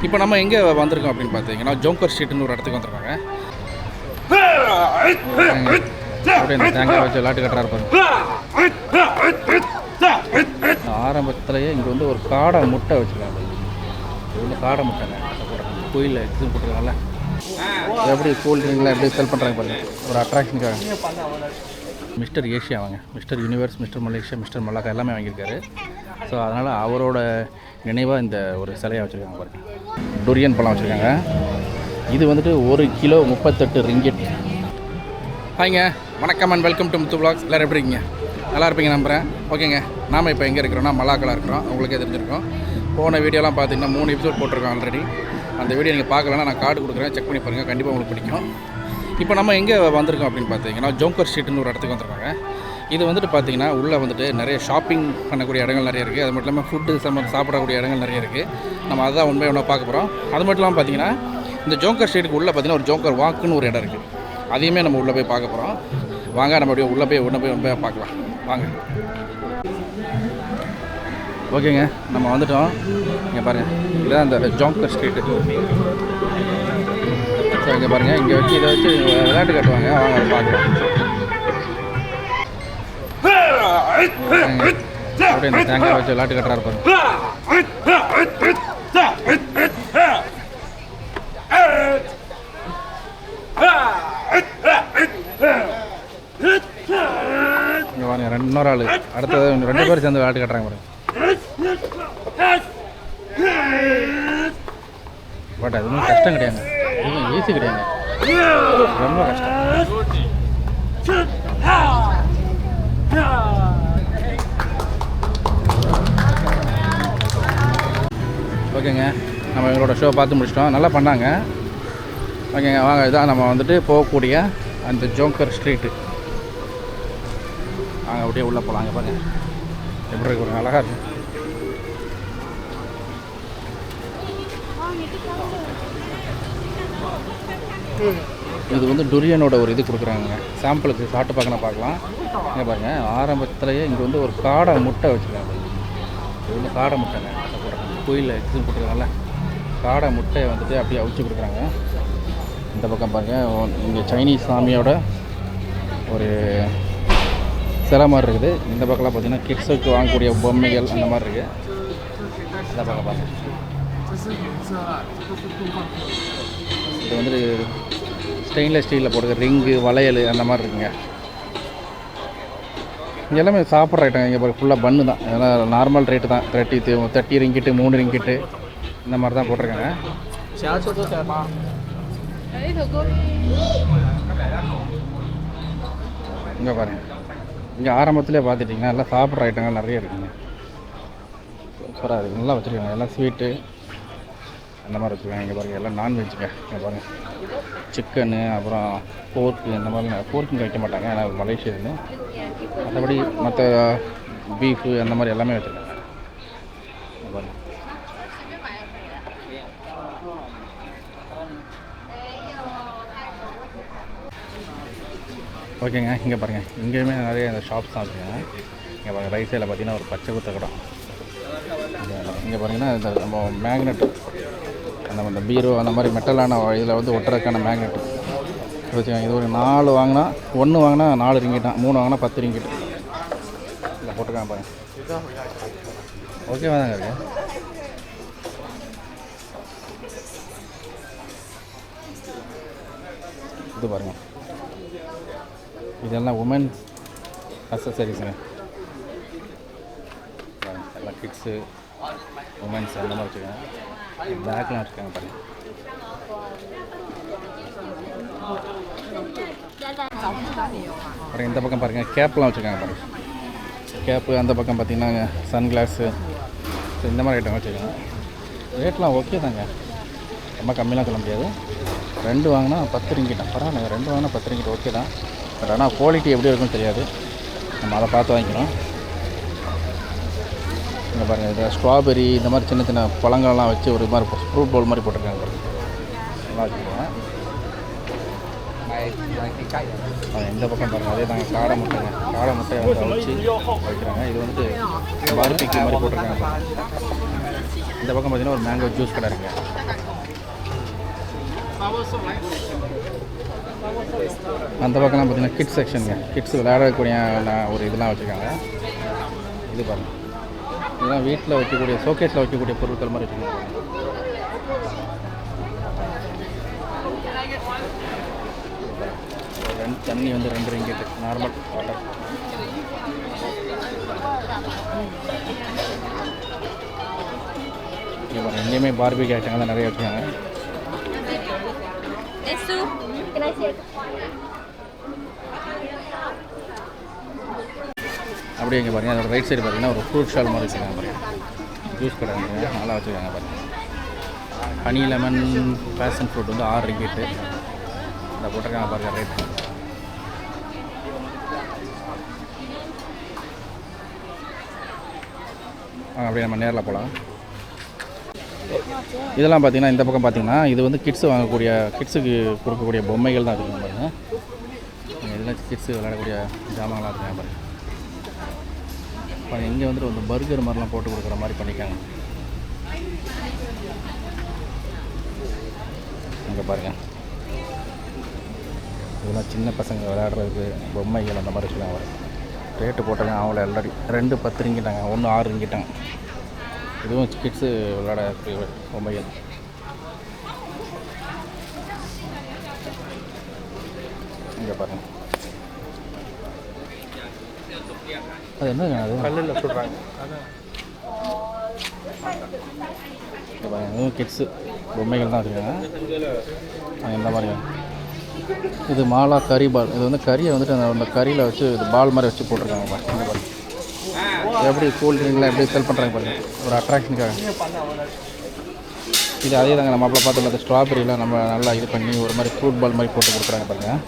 இப்போ நம்ம எங்கே வந்திருக்கோம் அப்படின்னு பார்த்தீங்கன்னா ஜோங்கர் ஸ்ட்ரீட்னு ஒரு இடத்துக்கு வந்திருக்காங்க. அப்படியே இந்த தேங்காய் வச்சு விளாட்டு கட்டுறா இருப்பாங்க. ஆரம்பத்துலேயே இங்கே வந்து ஒரு காடை முட்டை வச்சுருக்காங்க. இது வந்து காடை முட்டைங்க கோயிலில் இது போட்டுருக்காங்கல்ல. எப்படி கூல் ட்ரிங்க்லாம் எப்படி செல் பண்ணுறாங்க பாருங்கள், ஒரு அட்ராக்ஷனுக்காக. மிஸ்டர் ஏஷியா வாங்க, Mister Universe, Mister Malaysia, Mister Malacca எல்லாமே வாங்கியிருக்காரு. ஸோ அதனால் அவரோட நினைவாக இந்த ஒரு சிலையை வச்சுருக்காங்க பாருங்கள். டொரியன் பழம் வச்சுருக்காங்க. இது வந்துட்டு 1 கிலோ 38 ரிங்கெட். ஹாய்ங்க, வணக்கம் and welcome to Muthu vlogs. எல்லோரும் எப்படி இருக்கீங்க? நல்லா இருப்பீங்க நம்புகிறேன். ஓகேங்க, நாம் இப்போ எங்கே இருக்கிறோன்னா மல்லாக்காவில் இருக்கிறோம். உங்களுக்கே தெரிஞ்சிருக்கோம். போன வீடியோலாம் பார்த்தீங்கன்னா 3 எபிசோட் போட்டிருக்கோம் ஆல்ரெடி. அந்த வீடியோ நீங்கள் பார்க்கலன்னா நான் கார்டு கொடுக்குறேன், செக் பண்ணி பாருங்கள், கண்டிப்பாக உங்களுக்கு பிடிக்கும். இப்போ நம்ம எங்கே வந்திருக்கோம் அப்படின்னு பார்த்தீங்கன்னா ஜோங்கர் ஸ்ட்ரீட்னு ஒரு இடத்துக்கு வந்திருக்காங்க. இது வந்துட்டு பார்த்தீங்கன்னா உள்ளே வந்துட்டு நிறைய ஷாப்பிங் பண்ணக்கூடிய இடங்கள் நிறைய இருக்குது. அது மட்டும் இல்லாமல் ஃபுட்டு சாப்பிடக்கூடிய இடங்கள் நிறைய இருக்குது. நம்ம அதுதான் உண்மையை ஒன்றா பார்க்க போகிறோம். அது மட்டும் இல்லாமல் பார்த்தீங்கன்னா இந்த ஜோங்கர் ஸ்ட்ரீட்டுக்கு உள்ளே பார்த்தீங்கன்னா ஒரு ஜோங்கர் வாக்குன்னு ஒரு இடம் இருக்குது. அதையுமே நம்ம உள்ளே போய் பார்க்க போகிறோம். வாங்க, நம்ம அப்படியே உள்ளே போய் ஒன்று பார்க்கலாம் வாங்க. ஓகேங்க, நம்ம வந்துட்டோம். இங்கே பாருங்கள், இதுதான் இந்த ஜோங்கர் ஸ்ட்ரீட்டு. ஸோ இங்கே பாருங்கள், இங்கே வச்சு இதை வச்சு விளையாட்டு கட்டுவாங்க. வாங்க பார்க்கலாம். அப்படியே இந்த தேங்காய் வச்சு விளையாட்டு கட்டுறா இருப்பாங்க. இங்கே பாருங்க, இன்னொரு ஆள் அடுத்தது 2 பேர் சேர்ந்து விளையாட்டு கட்டுறாங்க பாருங்க. பட் அது ஒன்றும் கஷ்டம் கிடையாது, எதுவும் ஈஸி கிடையாது, ரொம்ப கஷ்டம். ஓகேங்க, நம்ம இவங்களோட ஷோ பார்த்து முடிச்சிட்டோம். நல்லா பண்ணாங்க. ஓகேங்க, வாங்க, இதான் நம்ம வந்துட்டு போகக்கூடிய அந்த ஜோங்கர் ஸ்ட்ரீட்டு. வாங்க அப்படியே உள்ளே போகலாங்க. பாருங்கள் எப்படி இருக்கு, அழகாக இருக்கு. இது வந்து டுரியனோட ஒரு இது கொடுக்குறாங்க, சாம்பிளுக்கு சாப்பிட்டு பார்க்கலாம். இங்கே பாருங்கள், ஆரம்பத்துலேயே இங்கே வந்து ஒரு காடை முட்டை வச்சுருக்காங்க. இது வந்து காடை முட்டைங்க கோயிலில் இது போட்டுருக்காங்கல்ல. காடை முட்டையை வந்துட்டு அப்படியே அவிச்சு கொடுக்குறாங்க. இந்த பக்கம் பாருங்கள், இங்கே சைனீஸ் சாமியோட ஒரு சிலை மாதிரி இருக்குது. இந்த பக்கம்லாம் பார்த்திங்கன்னா கிட்ஸுக்கு வாங்கக்கூடிய பொம்மைகள் அந்த மாதிரி இருக்குது. இந்த பக்கம் பாருங்கள், இது வந்து ஸ்டெயின்லெஸ் ஸ்டீலில் போட்டுருக்க ரிங்கு, வளையல் அந்த மாதிரி இருக்குங்க. இங்கே எல்லாமே சாப்பிட்ற ஐட்டம். இங்கே பாருங்கள், ஃபுல்லாக பன்னு தான். இதெல்லாம் நார்மல் ரேட்டு தான். 30 ரிங்கிட்டு, 3 ரிங்கிட்டு இந்த மாதிரி தான் போட்டிருக்காங்க. இங்கே பாருங்கள், இங்கே ஆரம்பத்துலேயே பார்த்துட்டிங்கன்னா எல்லாம் சாப்பிட்ற ஐட்டங்கள் நிறைய இருக்குங்க. சூப்பராக இருக்குது, நல்லா வச்சுருக்காங்க. எல்லாம் ஸ்வீட்டு அந்த மாதிரி வச்சுருக்காங்க. இங்கே பாருங்கள், எல்லாம் நான்வெஜ்ஜுங்க. இங்கே பாருங்கள், சிக்கனு, அப்புறம் போர்க்கு, இந்த மாதிரி. போர்க்குங்க வைக்க மாட்டாங்க, ஏன்னா மலேசியான்னு. மற்றபடி மற்ற பீஃபு அந்த மாதிரி எல்லாமே வச்சுருக்காங்க. பாருங்கள், ஓகேங்க. இங்கே பாருங்கள், இங்கேயுமே நிறைய இந்த ஷாப்ஸ் தான் வச்சுருக்காங்க. இங்கே பாருங்கள், ரைட் சைடில் பார்த்தீங்கன்னா ஒரு பச்சை குத்த கடம். இங்கே பாருங்கன்னா இந்த நம்ம மேக்னெட், அந்த பீரோ அந்த மாதிரி மெட்டலான இதில் வந்து ஒட்டுறதுக்கான மேக்னெட் வச்சுக்காங்க. இது ஒரு 4 வாங்கினா 1 வாங்கினா 4 ரிங்கிட்டான், 3 வாங்கினா 10 ரிங்கிட்டு இதில் போட்டுருக்காங்க பாருங்கள். ஓகேவா தாங்க இருக்கு. இது பாருங்கள், இதெல்லாம் உமன்ஸ் அக்சசரிஸுங்க. எல்லாம் கிட்ஸு, உமன்ஸ் அந்த மாதிரி வச்சுருக்காங்க. பேக்லாம் வச்சுருக்காங்க பாருங்கள். அப்புறம் இந்த பக்கம் பாருங்கள், கேப்லாம் வச்சுருக்காங்க பாருங்கள். கேப்பு, அந்த பக்கம் பார்த்திங்கன்னா சன்கிளாஸு, இந்த மாதிரி ஐட்டம் வச்சுருக்காங்க. ரேட்லாம் ஓகே தாங்க, ரொம்ப கம்மியெலாம் சொல்ல முடியாது. 2 வாங்கினா 10 ரிங்கிட்டான், பரவாயில்ல. 2 வாங்கினா 10 ரிங்கிட் ஓகே தான். பட் ஆனால் குவாலிட்டி எப்படி இருக்குன்னு தெரியாது, நம்ம அதை பார்த்து வாங்கிக்கணும். இங்கே பாருங்கள், இதில் ஸ்ட்ராபெரி இந்த மாதிரி சின்ன சின்ன பழங்கள்லாம் வச்சு ஒரு மாதிரி ஃப்ரூட் பவுல் மாதிரி போட்டிருக்காங்க. நல்லா வச்சுக்கோங்க. இந்த பக்கம் பாருங்கள், அதே தாங்க காடை முட்டைங்க. காடை முட்டையை வந்து வச்சு வைக்கிறாங்க. இது வந்துட்டு பார்பிக்யூ மாதிரி போட்டிருக்காங்க. இந்த பக்கம் பார்த்தீங்கன்னா ஒரு மேங்கோ ஜூஸ் கடை இருக்குங்க. அந்த பக்கம்லாம் பார்த்தீங்கன்னா கிட்ஸ் செக்ஷனுங்க. கிட்ஸ் விளையாடக்கூடிய ஒரு இதெல்லாம் வச்சுருக்காங்க. இது பாருங்கள், இதெல்லாம் வீட்டில் வைக்கக்கூடிய ஷோகேஸில் வைக்கக்கூடிய பொருட்கள் மாதிரி வச்சுருக்காங்க. தண்ணி வந்து 2 ரிங்கிட் நார்மல் வாட்டர். எங்கேயுமே பார்பிக்யூ ஐட்டங்கள் தான் நிறைய வச்சுருக்காங்க. அப்படியே இங்கே பாருங்கள், அதோட ரைட் சைடு பார்த்தீங்கன்னா ஒரு ஃப்ரூட் ஸ்டால் மாதிரி வச்சுருக்காங்க. பாருங்கள், ஜூஸ் கடை நல்லா வச்சுருக்காங்க. பாருங்கள், ஹனி லெமன் பேஷன் ஃப்ரூட் வந்து 6 ரிங்கிட்டு இந்த போட்டிருக்காங்க. பாருங்கள் ரேட். அப்படியே நம்ம நேரில் போகலாம். இதெல்லாம் பார்த்திங்கன்னா இந்த பக்கம் பார்த்திங்கன்னா இது வந்து கிட்ஸு வாங்கக்கூடிய கிட்ஸுக்கு கொடுக்கக்கூடிய பொம்மைகள் தான் இருக்குங்க. பாருங்கள், இதெல்லாம் கிட்ஸு விளையாடக்கூடிய ஜாமான்லாம் இருக்குங்க. பாருங்கள் பாருங்கள், இங்கே வந்துட்டு ஒரு பர்கர் மாதிரிலாம் போட்டு கொடுக்குற மாதிரி பண்ணிக்காங்க. இங்கே பாருங்கள், இதெல்லாம் சின்ன பசங்க விளையாடுறதுக்கு பொம்மைகள் அந்த மாதிரி வச்சுக்கலாம். வரும் ரேட்டு போட்டாங்க அவங்கள ஆல்ரெடி 2 10 ரிங்கிட்டாங்க, 1 6 ரிங்கிட்டாங்க. இதுவும் கிட்ஸு விளையாடக்கூடிய பொம்மைகள். இங்கே பாருங்கள், அது என்னங்க அது கல்லில் சொல்கிறாங்க. இங்கே பாருங்கள், இதுவும் கிட்ஸு பொம்மைகள் தான் வச்சுருக்காங்க. இந்த மாதிரி இது மாலா கறி பால். இது வந்து கறியை வந்துட்டு அந்த கறியில் வச்சு இது பால் மாதிரி வச்சு போட்டிருக்காங்க. பாருங்கள் எப்படி கூல் ட்ரிங்க்லாம் எப்படி செல் பண்ணுறாங்க பாருங்கள், ஒரு அட்ராக்ஷனுக்காக. இது அதே தாங்க நம்ம அப்போ பார்த்து அந்த ஸ்ட்ராபெரிலாம் நம்ம நல்லா இது பண்ணி ஒரு மாதிரி ஃப்ரூட் பால் மாதிரி போட்டு கொடுக்குறாங்க பாருங்கள்.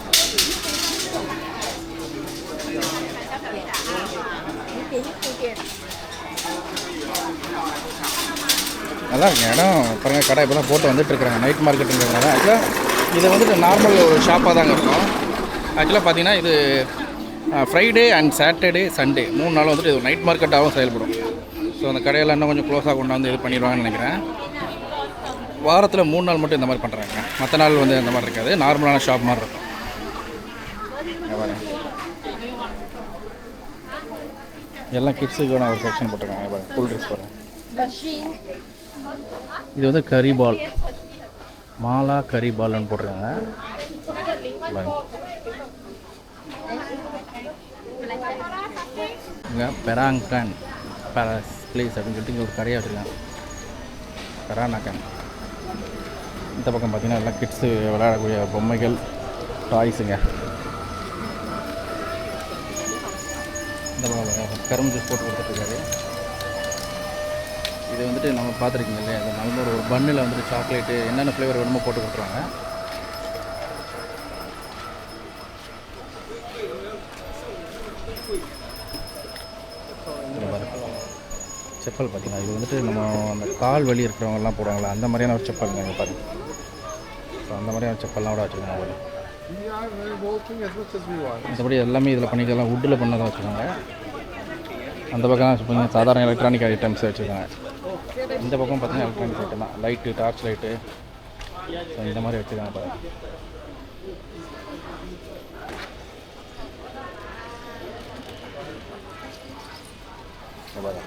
நல்லா இருக்குங்க இடம் பாருங்கள். கடை இப்போ தான் போட்டு வந்துட்டுருக்குறாங்க. நைட் மார்க்கெட்டுங்கிறதுனால ஆக்சுவலாக இது வந்துட்டு நார்மல் ஒரு ஷாப்பாக தாங்க இருக்கும். ஆக்சுவலாக பார்த்தீங்கன்னா இது ஃப்ரைடே அண்ட் சாட்டர்டே சண்டே 3 நாள் வந்துட்டு இது நைட் மார்க்கெட்டாகவும் செயல்படும். ஸோ அந்த கடையெல்லாம் இன்னும் கொஞ்சம் க்ளோஸாக கொண்டாந்து இது பண்ணிடுவாங்கன்னு நினைக்கிறேன். வாரத்தில் 3 நாள் மட்டும் இந்த மாதிரி பண்ணுறாங்க. மற்ற நாள் வந்து இந்த மாதிரி இருக்காது, நார்மலான ஷாப் மாதிரி இருக்கும். எல்லாம் கிட்ஸுக்கான ஒரு செக்ஷன் போட்டிருக்காங்க. கூல் ட்ரிங்க்ஸ் பாருங்கள். இது வந்து கறி பால், மாலா கறி பால்னு போட்டிருக்காங்க. இங்கே பெராங்கன் பேலஸ் பிளேஸ் அப்படின்னு சொல்லிட்டு இங்கே ஒரு கடையாக வச்சுருக்காங்க. பெரானாக்கன். இந்த பக்கம் பார்த்திங்கன்னா எல்லாம் கிட்ஸு விளையாடக்கூடிய பொம்மைகள், டாய்ஸுங்க. இந்த பக்கம் கரும்பு ஜூஸ் போட்டு கொடுத்துட்ருக்காரு. இது வந்துட்டு நம்ம பார்த்துருக்கீங்க இல்லையா, அது நல்ல ஒரு பன்னில் வந்துட்டு சாக்லேட்டு என்னென்ன ஃப்ளேவர் வேணுமோ போட்டு கொடுத்துருவாங்க. செப்பல் பார்த்தீங்கன்னா இது வந்துட்டு நம்ம அந்த கால் வலி இருக்கிறவங்கலாம் போடுவாங்களா அந்த மாதிரியான ஒரு செப்பல் நீங்கள் பாருங்கள். ஸோ அந்த மாதிரியான செப்பல்லாம் கூட வச்சுருக்காங்க. மற்றபடி எல்லாமே இதில் பண்ணிக்கலாம், வுட்டில் பண்ணதான் வச்சுருக்காங்க. அந்த பக்கம் சாதாரண எலக்ட்ரானிக் ஐட்டம்ஸ் வச்சுருக்காங்க. இந்த பக்கம் பார்த்தீங்கன்னா எலக்ட்ரானிக் ஐட்டம் தான், லைட்டு, டார்ச் லைட்டு, ஸோ இந்த மாதிரி வச்சுருக்காங்க. பாருங்கள்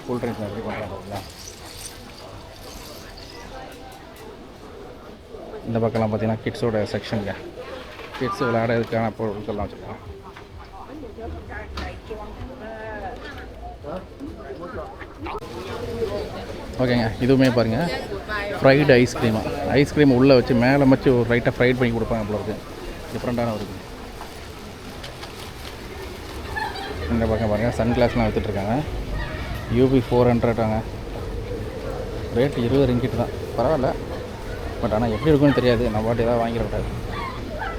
கூல் ட்ரிங்க்ஸ் எப்படி பண்ணுறாங்க. இந்த பக்கம்லாம் பார்த்தீங்கன்னா கிட்ஸோட செக்ஷனுங்க. கிட்ஸ் விளையாடுறதுக்கான பொருட்கள்லாம் வச்சுருக்காங்க. ஓகேங்க, இதுவுமே பாருங்கள் ஃப்ரைடு ஐஸ்கிரீமா. ஐஸ்கிரீம் உள்ளே வச்சு மேலே வச்சு ஒரு ரைட்டாக ஃப்ரைட் பண்ணி கொடுப்பாங்க போல இருக்குது. டிஃப்ரெண்ட்டான ஒரு இது. இந்த பக்கம் பாருங்கள் சன்கிளாஸ்லாம் விற்றுட்ருக்காங்க. யூபி 400 ரேட் 20 ரிங்கிட் தான், பரவாயில்ல. பட் ஆனால் எப்படி இருக்குன்னு தெரியாது, நம்ம பாட்டு ஏதாவது வாங்கிடக்கூடாது.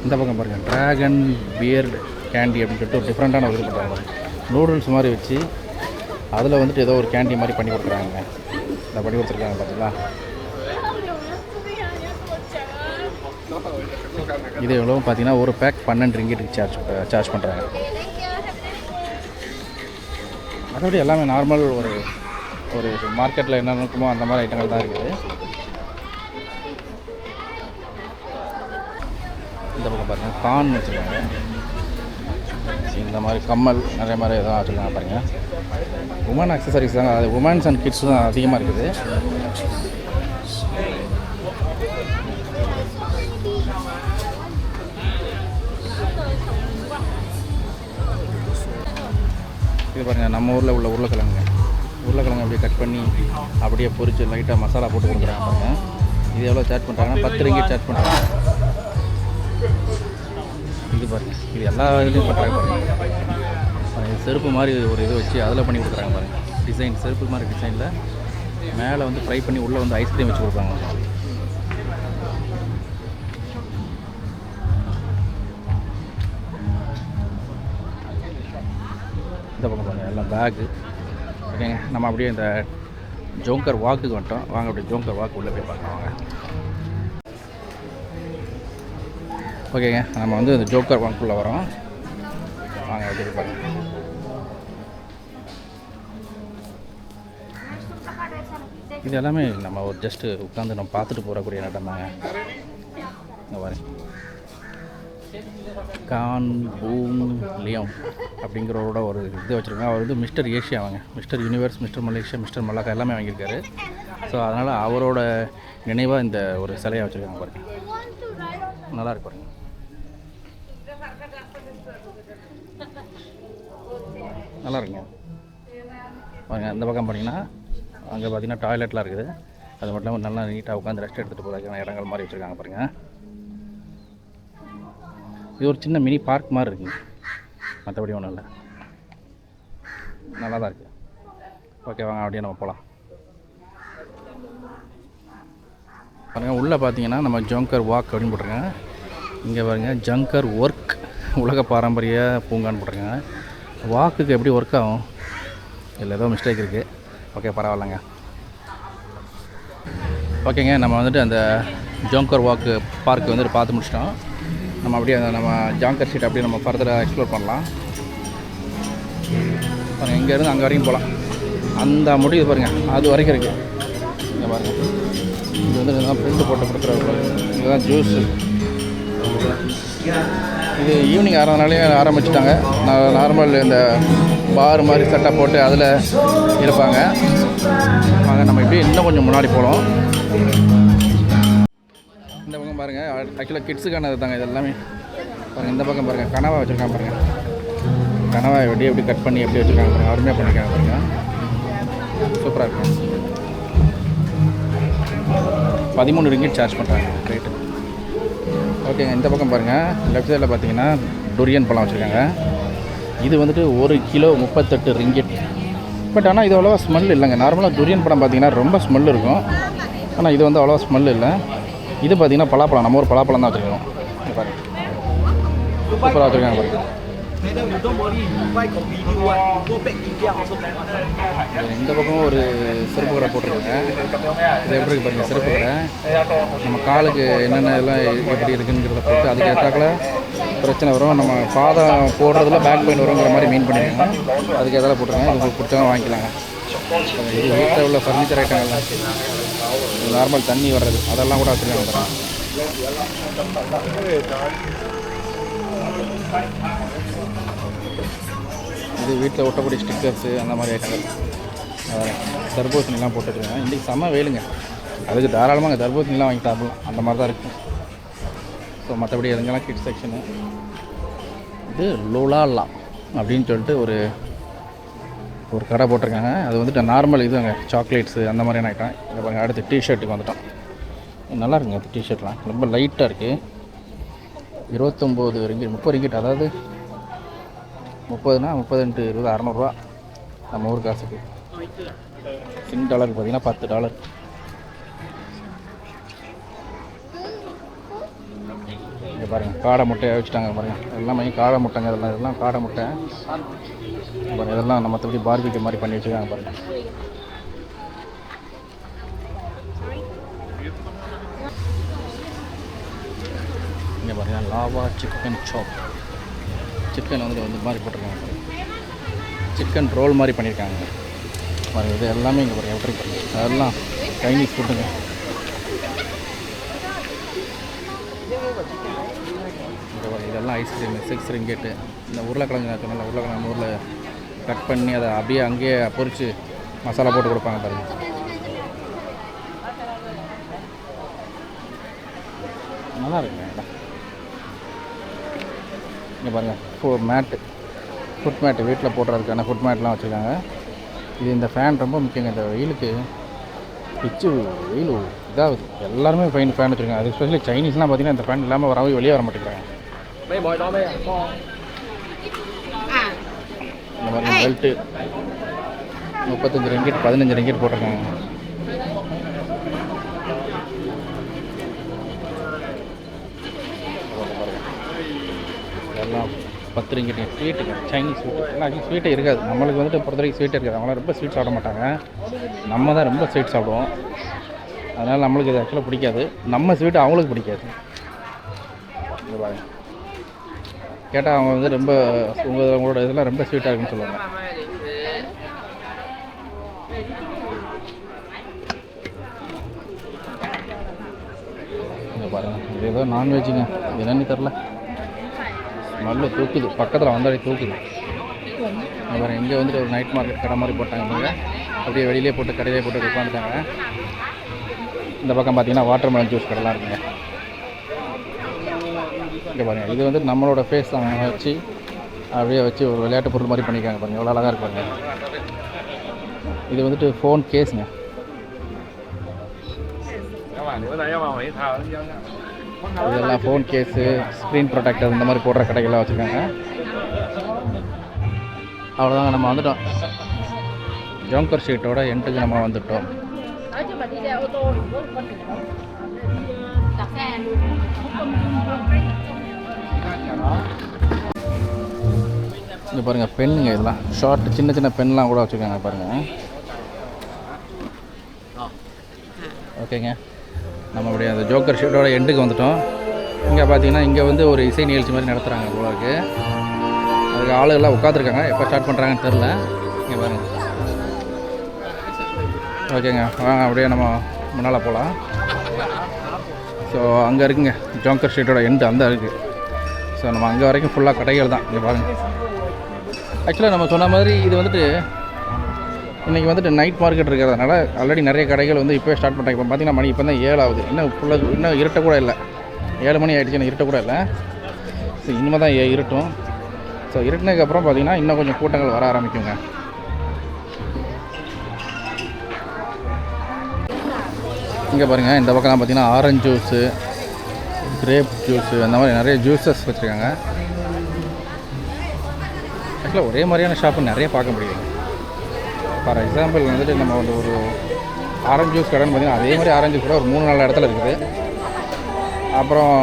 இந்த பக்கம் பாருங்கள் ட்ராகன் பியர்டு கேண்டி அப்படின்னு சொல்லிட்டு ஒரு டிஃப்ரெண்ட்டான ஒரு இது பண்ணுறாங்க. நூடுல்ஸ் மாதிரி வச்சு அதில் வந்துட்டு ஏதோ ஒரு கேண்டி மாதிரி பண்ணி கொடுக்குறாங்க. இதை பண்ணி கொடுத்துருக்காங்க பார்த்தீங்களா. இது எவ்வளோ பார்த்தீங்கன்னா ஒரு பேக் 12 ரிங்கிட்டுக்கு சார்ஜ் பண்ணுறாங்க. மற்றபடி எல்லாமே நார்மல் ஒரு ஒரு மார்க்கெட்டில் என்ன இருக்குமோ அந்த மாதிரி ஐட்டங்கள் தான் இருக்குது. இந்த பக்கம் பாருங்கள் கான் வச்சுருக்காங்க. இந்த மாதிரி கம்மல் நிறைய மாதிரி இதெல்லாம் வச்சுருக்காங்க பாருங்கள். உமன் அக்சசரிஸ் தான், அது உமன்ஸ் அண்ட் கிட்ஸ் தான் அதிகமாக இருக்குது. இது பாருங்கள் நம்ம ஊரில் உள்ள உருளைக்கிழங்கு அப்படியே கட் பண்ணி அப்படியே பொரிச்சு லைட்டாக மசாலா போட்டு கொடுக்குறாங்க பாருங்கள். இது எவ்வளோ சார்ஜ் பண்ணுறாங்கன்னா 10 ரிங்கிட் சார்ஜ் பண்ணுறாங்க. இது பாருங்கள், இது எல்லா இதுலேயும் பண்ணுறாங்க பாருங்கள். செருப்பு மாதிரி ஒரு இது வச்சு அதில் பண்ணி கொடுக்குறாங்க பாருங்கள். டிசைன் செருப்பு மாதிரி டிசைனில் மேலே வந்து ஃப்ரை பண்ணி உள்ளே வந்து ஐஸ்கிரீம் வச்சு கொடுக்குறாங்க. இந்த பக்கம் பாருங்கள் எல்லாம் பேக்கு. ஓகேங்க, நம்ம அப்படியே இந்த ஜோங்கர் வாக்குக்கு வந்துட்டோம். வாங்க அப்படியே ஜோங்கர் வாக்கு உள்ளே போய் பார்க்கலாம் வாங்க. ஓகேங்க, நம்ம வந்து இந்த ஜோக்கர் வாக்குள்ளே வரோம். வாங்க அப்படியே போய் பார்க்கலாம். இது எல்லாமே நம்ம ஒரு ஜஸ்ட்டு உட்காந்து நம்ம பார்த்துட்டு போகக்கூடிய நட்டம் தாங்க. இங்கே வரேன் கான் பூம் லியோம் அப்படிங்கிறவரோட ஒரு இது வச்சுருக்காங்க. அவர் வந்து மிஸ்டர் ஏஷியா அவங்க, mister Universe, Mister Malaysia, mister Malacca எல்லாமே வாங்கியிருக்காரு. ஸோ அதனால் அவரோட நினைவாக இந்த ஒரு சிலையை வச்சுருக்காங்க பாருங்க. நல்லா இருக்கு பாருங்க. நல்லா இருக்குங்க பாருங்க. இந்த பக்கம் பார்த்தீங்கன்னா அங்கே பார்த்தீங்கன்னா டாய்லெட்லாம் இருக்குது. அது மட்டும் இல்லாமல் நல்லா நீட்டாக உட்காந்து ரெஸ்ட் எடுத்துகிட்டு போகிறதுக்கான இடங்கள் மாதிரி வச்சுருக்காங்க பாருங்கள். இது ஒரு சின்ன மினி பார்க் மாதிரி இருக்குங்க, மற்றபடி ஒன்றும் இல்லை, நல்லா தான் இருக்குது. ஓகே வாங்க அப்படியே நம்ம போகலாம். பாருங்கள் உள்ளே பார்த்தீங்கன்னா நம்ம ஜங்கர் வாக் அப்படின்னு போட்டிருக்கேன். இங்கே பாருங்கள் ஜங்கர் ஒர்க் உலக பாரம்பரிய பூங்கான்னு போட்டிருக்கேன். வாக்குக்கு எப்படி ஒர்க் ஆகும், இதில் ஏதோ மிஸ்டேக் இருக்குது. ஓகே பரவாயில்லைங்க. ஓகேங்க, நம்ம வந்துட்டு அந்த ஜங்கர் வாக்கு பார்க்கு வந்துட்டு பார்த்து முடிச்சிட்டோம். நம்ம அப்படியே நம்ம ஜாங்கர் ஸ்ட்ரீட் அப்படியே நம்ம ஃபர்தராக எக்ஸ்ப்ளோர் பண்ணலாம். பாருங்கள் இங்கேருந்து அங்கே வரைக்கும் போகலாம். அந்த முடிவு பாருங்கள் அது வரைக்கும் இருக்குது. இங்கே பாருங்கள், இது வந்து இதெல்லாம் பிரிண்ட் போட்டு கொடுக்குற இதுதான் ஜூஸு. இது ஈவினிங் 6 ஆரம்பிச்சிட்டாங்க. நார்மல் இந்த பார் மாதிரி செட்டப் போட்டு அதில் இருப்பாங்க. வாங்க நம்ம இப்படி இன்னும் கொஞ்சம் முன்னாடி போகலாம். இந்த பக்கம் பாருங்கள், ஆக்சுவலாக கிட்ஸுக்கானது தாங்க இது எல்லாமே. பாருங்கள் இந்த பக்கம் பாருங்கள் கனவா வச்சுருக்காங்க பாருங்கள். கனவா எப்படி கட் பண்ணி எப்படி வச்சுருக்காங்க பாருங்கள். அருமையாக பண்ணியிருக்காங்க பாருங்கள், சூப்பராக இருக்கும். 13 ரிங்கிட் சார்ஜ் பண்ணுறாங்க ரேட்டு. ஓகேங்க, இந்த பக்கம் பாருங்கள் லெஃப்ட் சைடில் பார்த்தீங்கன்னா டொரியன் பழம் வச்சுருக்காங்க. இது வந்துட்டு 1 கிலோ 38 ரிங்கிட். பட் ஆனால் இது அவ்வளோவா ஸ்மெல் இல்லைங்க. நார்மலாக டொரியன் பழம் பார்த்தீங்கன்னா ரொம்ப ஸ்மெல் இருக்கும். ஆனால் இது வந்து அவ்வளோவா ஸ்மெல் இல்லை. இது பார்த்தீங்கன்னா பலாப்பழம், நம்ம ஒரு பலாப்பழம் தான் வச்சுருக்கோம். பாருங்கள் சூப்பராக வச்சுருக்காங்க பாருங்கள். இந்த பக்கம் ஒரு செருப்பு கடை போட்டிருக்காங்க. இது எப்படி இருக்கு பாருங்கள், செருப்பு கடை. நம்ம காலுக்கு என்னென்ன எல்லாம் எப்படி இருக்குங்கிறத பொறுத்து அதுக்கு ஏற்றாக்கில் பிரச்சனை வரும். நம்ம பாதம் போடுறதுல பேக் பெயின் வருங்கிற மாதிரி மீன் பண்ணியிருக்காங்க. அதுக்கு எதாவது போட்டிருக்காங்க. உங்களுக்கு பிடிச்சவங்க வாங்கிக்கலாங்க. இது வீட்டில் உள்ள ஃபர்னிச்சர் ஐட்டங்கள்லாம், நார்மல் தண்ணி வர்றது அதெல்லாம் கூட வச்சுருக்காங்க. இது வீட்டில் ஒட்டக்கூடிய ஸ்டிக்கர்ஸு அந்த மாதிரி ஐட்டங்கள், தர்பூசணிலாம் போட்டுருக்காங்க. இன்றைக்கி செம்ம வேலுங்க, அதுக்கு தாராளமாக தர்பூசணிலாம் வாங்கி சாப்பிடலாம். அந்த மாதிரி தான் இருக்கும். ஸோ மற்றபடி எதுங்கெல்லாம் கிட்ஸ் செக்ஷனு. இது லோலாலா அப்படின்னு சொல்லிட்டு ஒரு கடை போட்டிருக்காங்க. அது வந்துட்டு நார்மல் இதுங்க சாக்லேட்ஸு அந்த மாதிரியான ஐட்டம். இதை பாருங்கள், அடுத்து டிஷர்ட்டுக்கு வந்துட்டோம். நல்லா இருக்குங்க அது டிஷர்ட்லாம், ரொம்ப லைட்டாக இருக்குது. 29 ரிங்கிட் 30 ரிங்கிட், அதாவது 30னா 30 × 20 600 நம்ம ஊர் காசுக்கு. சிங் டாலருக்கு பார்த்தீங்கன்னா $10. இங்கே பாருங்கள் காடை முட்டையை வச்சுட்டாங்க பாருங்கள். எல்லாமே காடை முட்டைங்க, இதெல்லாம் காடை முட்டை பாருங்கள். இதெல்லாம் நம்ம மற்றபடி பார்பிக்யூ மாதிரி பண்ணி வச்சுருக்காங்க பாருங்கள். இங்கே பாருங்கள் லாவா சிக்கன் சாப். சிக்கன் வந்து மாதிரி போட்டிருக்காங்க. சிக்கன் ரோல் மாதிரி பண்ணியிருக்காங்க. பாருங்கள் இது எல்லாமே இங்கே பாருங்கள் எப்படி பாருங்கள் அதெல்லாம் சைனீஸ் ஃபுட்டுங்க. இங்கே பாருங்கள் இதெல்லாம் ஐஸ்கிரீமு 6 ரிங்கெட்டு. இந்த உருளைக்கிழங்கு நல்லா உருளைக்கிழங்கு நம்ம ஊரில் கட் பண்ணி அதை அப்படியே அங்கேயே பொரித்து மசாலா போட்டு கொடுப்பாங்க பாருங்கள். நல்லா இருக்குங்க இடம். இங்கே பாருங்கள் ஃபுட் மேட்டு வீட்டில் போடுறதுக்கான ஃபுட் மேட்லாம் வச்சுருக்காங்க. இது இந்த ஃபேன் ரொம்ப முக்கியங்க. இந்த வெயிலுக்கு வெயில் இதாகுது. எல்லாருமே ஃபேன் வச்சுருக்காங்க. அது எஸ்பெஷலி சைனீஸ்லாம் பார்த்தீங்கன்னா இந்த ஃபேன் இல்லாமல் வரவே வெளியே வர மாட்டேங்கிறாங்க. இந்த மாதிரி பெல்ட்டு 35 ரிங்கெட் 15 ரிங்கெட் போட்டிருக்காங்க. எல்லாம் 10 ரிங்கெட். ஸ்வீட்டுங்க சைனீஸ் ஸ்வீட்டு எல்லாம் ஸ்வீட்டே இருக்காது. நம்மளுக்கு வந்துட்டு பொறுத்த வரைக்கும் ஸ்வீட்டே இருக்காது. அவங்களாம் ரொம்ப ஸ்வீட் சாப்பிட மாட்டாங்க. நம்ம தான் ரொம்ப ஸ்வீட் சாப்பிடுவோம். அதனால் நம்மளுக்கு இது ஆக்சுவலாக பிடிக்காது. நம்ம ஸ்வீட்டு அவங்களுக்கு பிடிக்காது. இது பாருங்க கேட்டால் அவங்க வந்து ரொம்ப உங்களோட இதெல்லாம் ரொம்ப ஸ்வீட்டாக இருக்குன்னு சொல்லுவாங்க. இங்கே பாருங்கள் இது ஏதோ நான்வெஜ்ஜுங்க. இது என்னன்னு தெரில. நல்ல தூக்குது. பக்கத்தில் வந்தாலே தூக்குது. பாருங்கள் இங்கே வந்துட்டு ஒரு நைட் மார்க்கெட் கடை மாதிரி போட்டாங்க. அப்படியே வெளியிலே போட்டு கடையிலே போட்டு உட்காந்துட்டாங்க. இந்த பக்கம் பார்த்தீங்கன்னா வாட்டர்மெலன் ஜூஸ் கடைலாம் இருக்குங்க. இங்கே பாருங்கள் இது வந்து நம்மளோட ஃபேஸ் அவங்க வச்சு அப்படியே வச்சு ஒரு விளையாட்டு பொருள் மாதிரி பண்ணியிருக்காங்க. பாருங்கள் எவ்வளோ அழகாக இருப்பாங்க. இது வந்துட்டு ஃபோன் கேஸுங்க. இதெல்லாம் ஃபோன் கேஸு ஸ்க்ரீன் ப்ரொடெக்டர் இந்த மாதிரி போடுற கடைகள்லாம் வச்சுருக்காங்க. அவ்வளோதாங்க நம்ம வந்துட்டோம். ஜோங்கர் ஸ்ட்ரீட்டோட எண்டுக்கு நம்ம வந்துட்டோம். இங்கே பாருங்கள் பெண்ணுங்க. இதெல்லாம் ஷார்ட் சின்ன சின்ன பென்லாம் கூட வச்சுருக்காங்க பாருங்கள். ஓகேங்க நம்ம அப்படியே அந்த ஜோக்கர் ஸ்ட்ரீட்டோட எண்டுக்கு வந்துட்டோம். இங்கே பார்த்தீங்கன்னா இங்கே வந்து ஒரு இசை நிகழ்ச்சி மாதிரி நடத்துகிறாங்க போல இருக்குது. அதுக்கு ஆளுகள்லாம் உட்காந்துருக்காங்க. எப்போ ஸ்டார்ட் பண்ணுறாங்கன்னு தெரில. இங்கே பாருங்கள். ஓகேங்க வாங்க அப்படியே நம்ம முன்னால் போகலாம். ஸோ அங்கே இருக்குங்க ஜோங்கர் ஸ்ட்ரீட்டோட எண்டு அந்த இருக்குது. ஸோ நம்ம அங்கே வரைக்கும் ஃபுல்லாக கடைகள் தான். இங்கே பாருங்கள். ஆக்சுவலாக நம்ம சொன்ன மாதிரி இது வந்துட்டு இன்றைக்கி வந்துட்டு நைட் மார்க்கெட் இருக்கிறதுனால ஆல்ரெடி நிறைய கடைகள் வந்து இப்போயே ஸ்டார்ட் பண்ணிட்டாங்க. இப்போ பார்த்தீங்கன்னா மணி இப்போ தான் 7 ஆகுது. இன்னும் இருட்ட கூட இல்லை. 7 மணி ஆகிடுச்சு. இன்னும் இருட்ட கூட இல்லை. ஸோ இனிமேல் தான் இருட்டும். ஸோ இருட்டினதுக்கப்புறம் பார்த்தீங்கன்னா இன்னும் கொஞ்சம் கூட்டங்கள் வர ஆரம்பிக்குங்க. இங்கே பாருங்கள் இந்த பக்கம்லாம் பார்த்தீங்கன்னா ஆரஞ்சு ஜூஸு கிரேப் ஜூஸு அந்த மாதிரி நிறைய ஜூஸஸ் வச்சுருக்காங்க. ஆக்சுவலாக ஒரே மாதிரியான ஷாப்பு நிறைய பார்க்க முடியுது. ஃபார் எக்ஸாம்பிள் வந்துட்டு நம்ம வந்து ஒரு ஆரஞ்சு ஜூஸ் கடைன்னு பார்த்தீங்கன்னா அதே மாதிரி ஆரஞ்சு ஜூஸ் கூட ஒரு 3-4 இடத்துல இருக்குது. அப்புறம்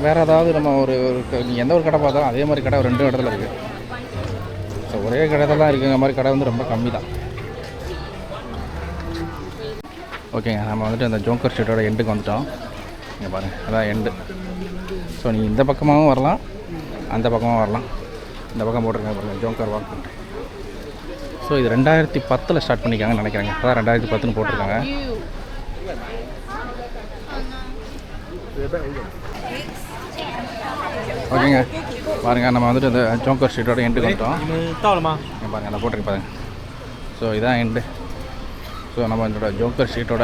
வேறு ஏதாவது நம்ம ஒரு நீங்கள் எந்த ஒரு கடை பார்த்தாலும் அதே மாதிரி கடை 2 இடத்துல இருக்குது. ஸோ ஒரே கடை தான் இருக்குங்கிற மாதிரி கடை வந்து ரொம்ப கம்மி தான். ஓகேங்க நம்ம வந்துட்டு அந்த ஜோங்கர் ஸ்ட்ரீட்டோட எண்டுக்கு வந்துட்டோம். இங்கே பாருங்கள் அதான் எண்டு. ஸோ நீங்கள் இந்த பக்கமாகவும் வரலாம் அந்த பக்கமாக வரலாம். இந்த பக்கம் போட்டிருக்காங்க பாருங்கள் ஜோங்கர் வாக். ஸோ இது 2010 ஸ்டார்ட் பண்ணிக்காங்கன்னு நினைக்கிறாங்க. அதான் 2010 போட்டிருக்காங்க. ஓகேங்க பாருங்கள் நம்ம வந்துட்டு இந்த ஜோங்கர் ஸ்ட்ரீட்டோட எண்டுக்கு வந்துட்டோம். பாருங்கள் அதை போட்டிருக்கு பாருங்கள். ஸோ இதான் எண்டு. ஸோ நம்ம இதோட ஜோக்கர் ஸ்ட்ரீட்டோட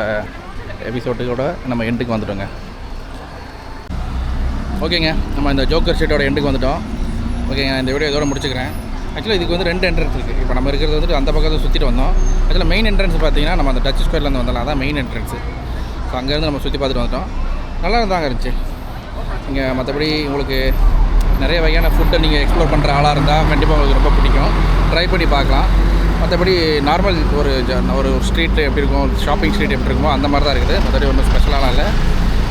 எபிசோட்டோட நம்ம எண்டுக்கு வந்துட்டோங்க. ஓகேங்க நம்ம இந்த ஜோக்கர் ஸ்ட்ரீட்டோட எண்டுக்கு வந்துட்டோம். ஓகேங்க இந்த வீடியோ இதோட முடிச்சுக்கிறேன். ஆக்சுவலாக இதுக்கு வந்து 2 என்ட்ரன்ஸ் இருக்குது. இப்போ நம்ம இருக்கிறது வந்துட்டு அந்த பக்கத்தை சுற்றிட்டு வந்தோம். ஆக்சுவலாக மெயின் என்ட்ரன்ஸ் பார்த்தீங்கன்னா நம்ம அந்த டச் ஸ்கொயர்லேருந்து வந்தாலும் அதான் மெயின் என்ட்ரன்ஸு. ஸோ அங்கேருந்து நம்ம சுற்றி பார்த்துட்டு வந்துட்டோம். நல்லா இருந்தாங்க இருந்துச்சு இங்கே. மற்றபடி உங்களுக்கு நிறைய வகையான ஃபுட்டை நீங்கள் எக்ஸ்ப்ளோர் பண்ணுற ஆளாக இருந்தால் கண்டிப்பாக உங்களுக்கு ரொம்ப பிடிக்கும். ட்ரை பண்ணி பார்க்கலாம். மற்றபடி நார்மல் ஒரு ஸ்ட்ரீட் எப்படி இருக்கும், ஷாப்பிங் ஸ்ட்ரீட் எப்படி இருக்குமோ அந்த மாதிரி தான் இருக்குது. மற்றபடி ஒன்றும் ஸ்பெஷலான இல்லை,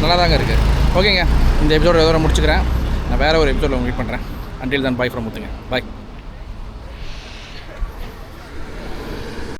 நல்லா தாங்க இருக்குது. ஓகேங்க இந்த எபிசோட எதோட முடிச்சுக்கிறேன். நான் வேறு ஒரு எபிசோடில் மீட் பண்ணுறேன். அன்டில் தன் பை ஃப்ரம் முத்துங்க. பை.